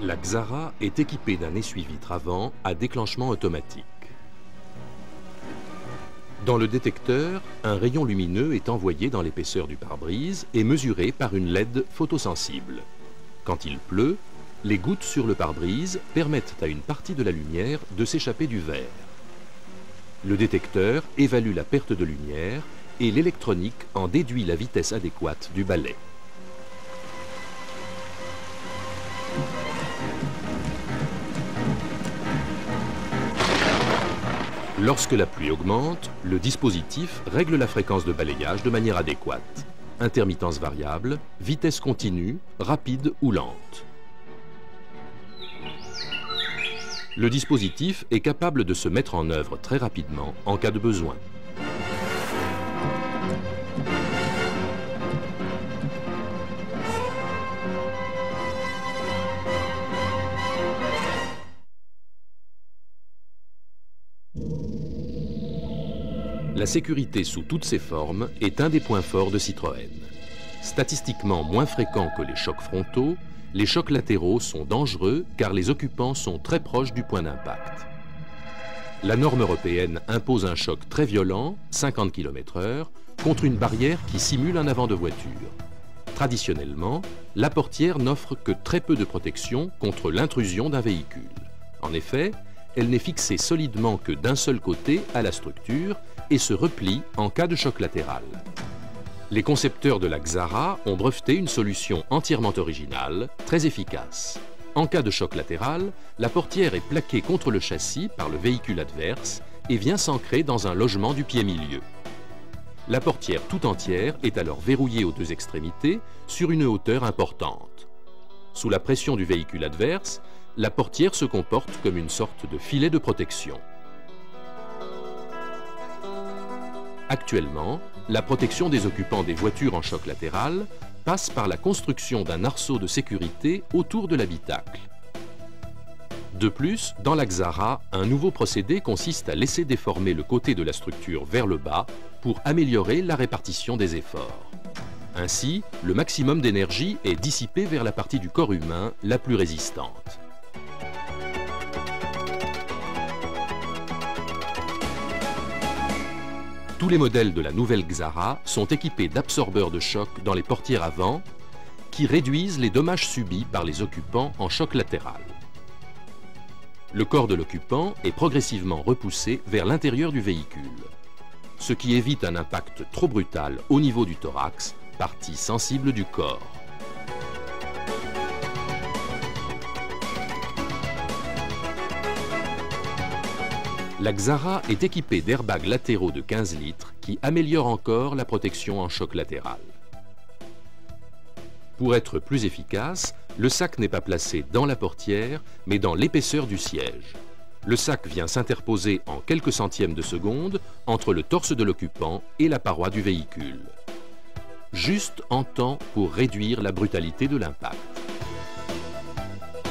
La Xara est équipée d'un essuie-vitre avant à déclenchement automatique. Dans le détecteur, un rayon lumineux est envoyé dans l'épaisseur du pare-brise et mesuré par une LED photosensible. Quand il pleut, les gouttes sur le pare-brise permettent à une partie de la lumière de s'échapper du verre. Le détecteur évalue la perte de lumière et l'électronique en déduit la vitesse adéquate du balai. Lorsque la pluie augmente, le dispositif règle la fréquence de balayage de manière adéquate. Intermittence variable, vitesse continue, rapide ou lente. Le dispositif est capable de se mettre en œuvre très rapidement en cas de besoin. La sécurité sous toutes ses formes est un des points forts de Citroën. Statistiquement moins fréquents que les chocs frontaux, les chocs latéraux sont dangereux car les occupants sont très proches du point d'impact. La norme européenne impose un choc très violent, 50 km/h, contre une barrière qui simule un avant de voiture. Traditionnellement, la portière n'offre que très peu de protection contre l'intrusion d'un véhicule. En effet, elle n'est fixée solidement que d'un seul côté à la structure et se replie en cas de choc latéral. Les concepteurs de la Xara ont breveté une solution entièrement originale, très efficace. En cas de choc latéral, la portière est plaquée contre le châssis par le véhicule adverse et vient s'ancrer dans un logement du pied-milieu. La portière tout entière est alors verrouillée aux deux extrémités sur une hauteur importante. Sous la pression du véhicule adverse, la portière se comporte comme une sorte de filet de protection. Actuellement, la protection des occupants des voitures en choc latéral passe par la construction d'un arceau de sécurité autour de l'habitacle. De plus, dans la Xara, un nouveau procédé consiste à laisser déformer le côté de la structure vers le bas pour améliorer la répartition des efforts. Ainsi, le maximum d'énergie est dissipé vers la partie du corps humain la plus résistante. Tous les modèles de la nouvelle Xara sont équipés d'absorbeurs de choc dans les portières avant qui réduisent les dommages subis par les occupants en choc latéral. Le corps de l'occupant est progressivement repoussé vers l'intérieur du véhicule, ce qui évite un impact trop brutal au niveau du thorax, partie sensible du corps. La Xara est équipée d'airbags latéraux de 15 litres qui améliorent encore la protection en choc latéral. Pour être plus efficace, le sac n'est pas placé dans la portière, mais dans l'épaisseur du siège. Le sac vient s'interposer en quelques centièmes de seconde entre le torse de l'occupant et la paroi du véhicule. Juste en temps pour réduire la brutalité de l'impact.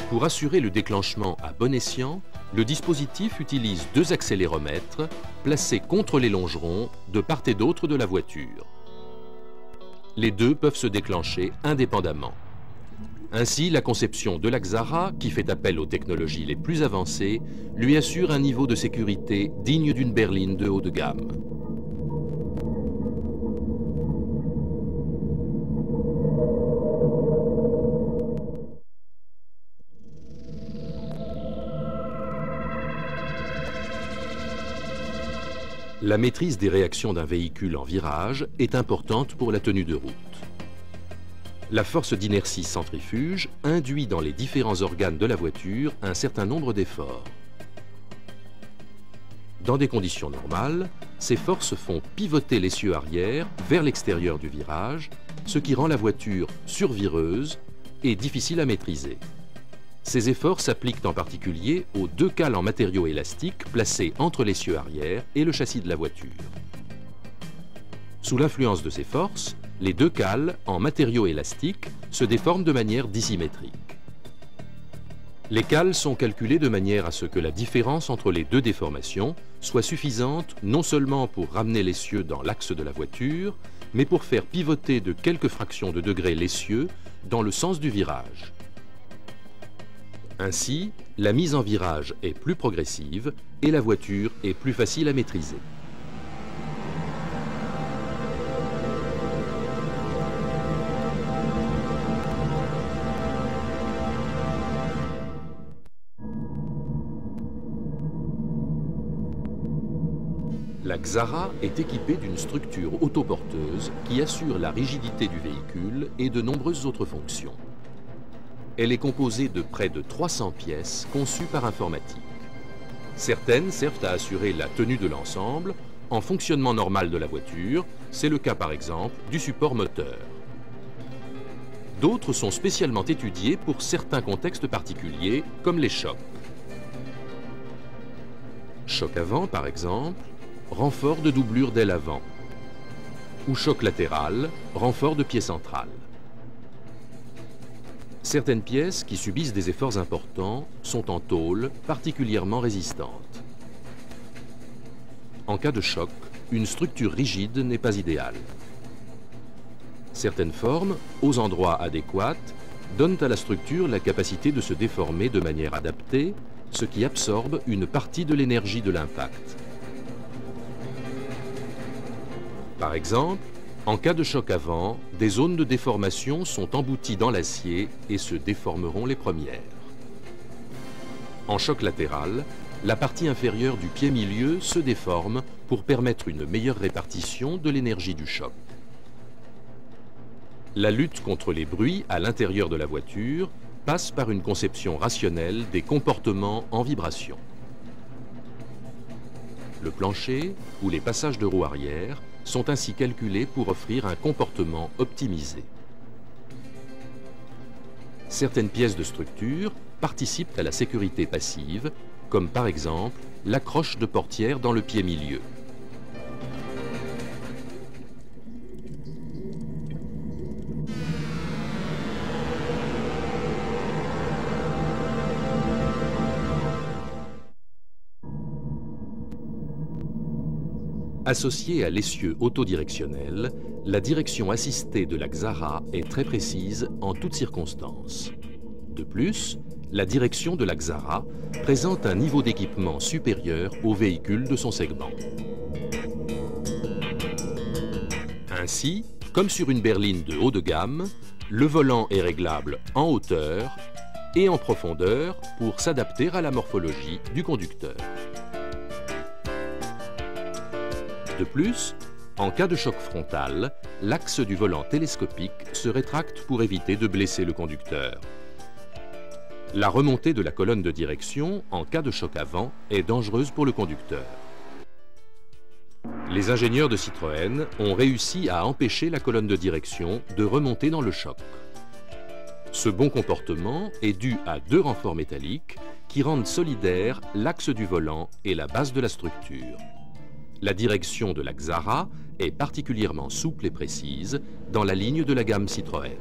Pour assurer le déclenchement à bon escient, le dispositif utilise deux accéléromètres placés contre les longerons de part et d'autre de la voiture. Les deux peuvent se déclencher indépendamment. Ainsi, la conception de la Xara, qui fait appel aux technologies les plus avancées, lui assure un niveau de sécurité digne d'une berline de haut de gamme. La maîtrise des réactions d'un véhicule en virage est importante pour la tenue de route. La force d'inertie centrifuge induit dans les différents organes de la voiture un certain nombre d'efforts. Dans des conditions normales, ces forces font pivoter l'essieu arrière vers l'extérieur du virage, ce qui rend la voiture survireuse et difficile à maîtriser. Ces efforts s'appliquent en particulier aux deux cales en matériaux élastiques placés entre l'essieu arrière et le châssis de la voiture. Sous l'influence de ces forces, les deux cales en matériaux élastiques se déforment de manière dissymétrique. Les cales sont calculées de manière à ce que la différence entre les deux déformations soit suffisante non seulement pour ramener l'essieu dans l'axe de la voiture, mais pour faire pivoter de quelques fractions de degrés l'essieu dans le sens du virage. Ainsi, la mise en virage est plus progressive et la voiture est plus facile à maîtriser. La Xara est équipée d'une structure autoporteuse qui assure la rigidité du véhicule et de nombreuses autres fonctions. Elle est composée de près de 300 pièces conçues par informatique. Certaines servent à assurer la tenue de l'ensemble en fonctionnement normal de la voiture, c'est le cas par exemple du support moteur. D'autres sont spécialement étudiées pour certains contextes particuliers comme les chocs. Choc avant par exemple, renfort de doublure d'aile avant, ou choc latéral, renfort de pied central. Certaines pièces qui subissent des efforts importants sont en tôle particulièrement résistantes. En cas de choc, une structure rigide n'est pas idéale. Certaines formes, aux endroits adéquats, donnent à la structure la capacité de se déformer de manière adaptée, ce qui absorbe une partie de l'énergie de l'impact. Par exemple, en cas de choc avant, des zones de déformation sont embouties dans l'acier et se déformeront les premières. En choc latéral, la partie inférieure du pied milieu se déforme pour permettre une meilleure répartition de l'énergie du choc. La lutte contre les bruits à l'intérieur de la voiture passe par une conception rationnelle des comportements en vibration. Le plancher ou les passages de roue arrière sont ainsi calculés pour offrir un comportement optimisé. Certaines pièces de structure participent à la sécurité passive, comme par exemple l'accroche de portière dans le pied milieu. Associée à l'essieu autodirectionnel, la direction assistée de la Xara est très précise en toutes circonstances. De plus, la direction de la Xara présente un niveau d'équipement supérieur aux véhicules de son segment. Ainsi, comme sur une berline de haut de gamme, le volant est réglable en hauteur et en profondeur pour s'adapter à la morphologie du conducteur. De plus, en cas de choc frontal, l'axe du volant télescopique se rétracte pour éviter de blesser le conducteur. La remontée de la colonne de direction en cas de choc avant est dangereuse pour le conducteur. Les ingénieurs de Citroën ont réussi à empêcher la colonne de direction de remonter dans le choc. Ce bon comportement est dû à deux renforts métalliques qui rendent solidaires l'axe du volant et la base de la structure. La direction de la Xara est particulièrement souple et précise dans la ligne de la gamme Citroën.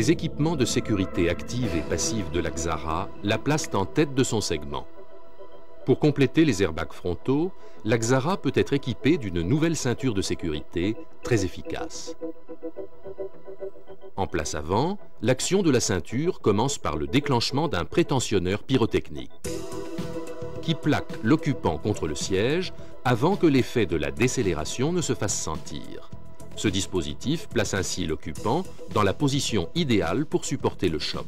Les équipements de sécurité active et passive de la Xara la placent en tête de son segment. Pour compléter les airbags frontaux, la Xara peut être équipée d'une nouvelle ceinture de sécurité très efficace. En place avant, l'action de la ceinture commence par le déclenchement d'un prétentionneur pyrotechnique qui plaque l'occupant contre le siège avant que l'effet de la décélération ne se fasse sentir. Ce dispositif place ainsi l'occupant dans la position idéale pour supporter le choc.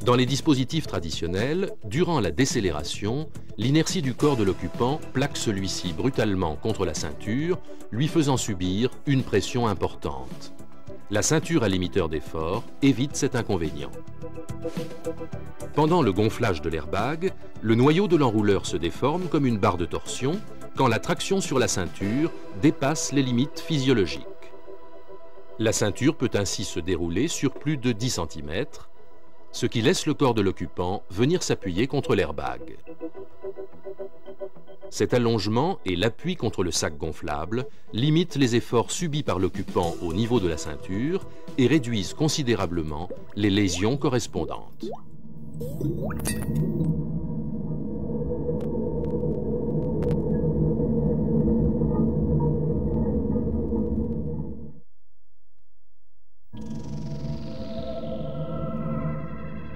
Dans les dispositifs traditionnels, durant la décélération, l'inertie du corps de l'occupant plaque celui-ci brutalement contre la ceinture, lui faisant subir une pression importante. La ceinture à limiteur d'effort évite cet inconvénient. Pendant le gonflage de l'airbag, le noyau de l'enrouleur se déforme comme une barre de torsion quand la traction sur la ceinture dépasse les limites physiologiques. La ceinture peut ainsi se dérouler sur plus de 10 cm, ce qui laisse le corps de l'occupant venir s'appuyer contre l'airbag. Cet allongement et l'appui contre le sac gonflable limitent les efforts subis par l'occupant au niveau de la ceinture et réduisent considérablement les lésions correspondantes.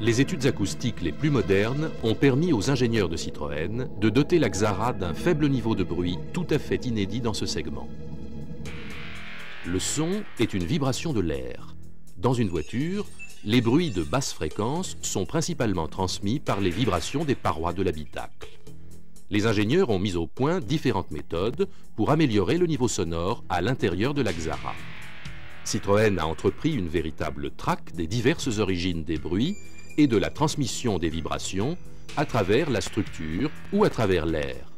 Les études acoustiques les plus modernes ont permis aux ingénieurs de Citroën de doter la Xara d'un faible niveau de bruit tout à fait inédit dans ce segment. Le son est une vibration de l'air. Dans une voiture, les bruits de basse fréquence sont principalement transmis par les vibrations des parois de l'habitacle. Les ingénieurs ont mis au point différentes méthodes pour améliorer le niveau sonore à l'intérieur de la Xara. Citroën a entrepris une véritable traque des diverses origines des bruits et de la transmission des vibrations à travers la structure ou à travers l'air.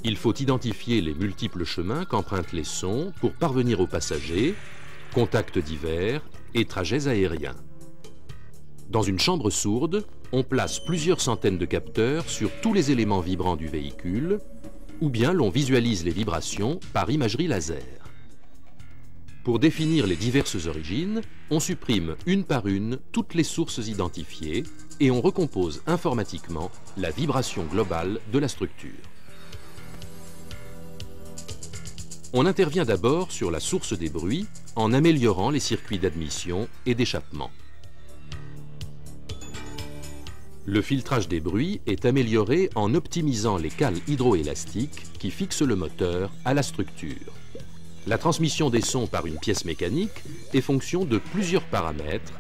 Il faut identifier les multiples chemins qu'empruntent les sons pour parvenir aux passagers, contacts divers et trajets aériens. Dans une chambre sourde, on place plusieurs centaines de capteurs sur tous les éléments vibrants du véhicule, ou bien l'on visualise les vibrations par imagerie laser. Pour définir les diverses origines, on supprime une par une toutes les sources identifiées et on recompose informatiquement la vibration globale de la structure. On intervient d'abord sur la source des bruits en améliorant les circuits d'admission et d'échappement. Le filtrage des bruits est amélioré en optimisant les cales hydroélastiques qui fixent le moteur à la structure. La transmission des sons par une pièce mécanique est fonction de plusieurs paramètres,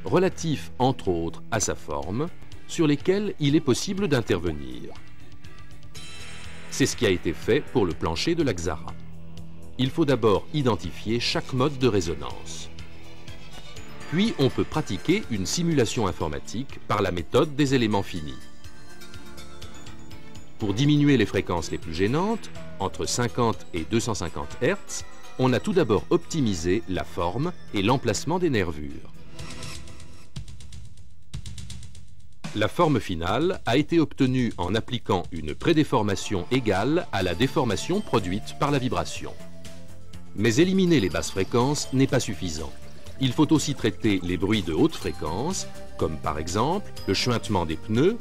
relatifs entre autres à sa forme, sur lesquels il est possible d'intervenir. C'est ce qui a été fait pour le plancher de la Xara. Il faut d'abord identifier chaque mode de résonance. Puis on peut pratiquer une simulation informatique par la méthode des éléments finis. Pour diminuer les fréquences les plus gênantes, entre 50 et 250 Hz, on a tout d'abord optimisé la forme et l'emplacement des nervures. La forme finale a été obtenue en appliquant une prédéformation égale à la déformation produite par la vibration. Mais éliminer les basses fréquences n'est pas suffisant. Il faut aussi traiter les bruits de haute fréquence, comme par exemple le chuintement des pneus,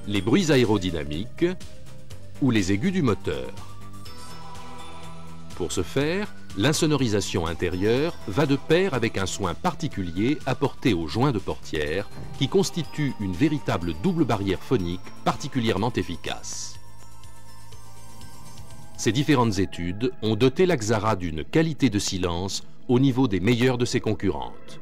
les bruits aérodynamiques ou les aigus du moteur. Pour ce faire, l'insonorisation intérieure va de pair avec un soin particulier apporté aux joints de portière qui constitue une véritable double barrière phonique particulièrement efficace. Ces différentes études ont doté la Xara d'une qualité de silence au niveau des meilleures de ses concurrentes.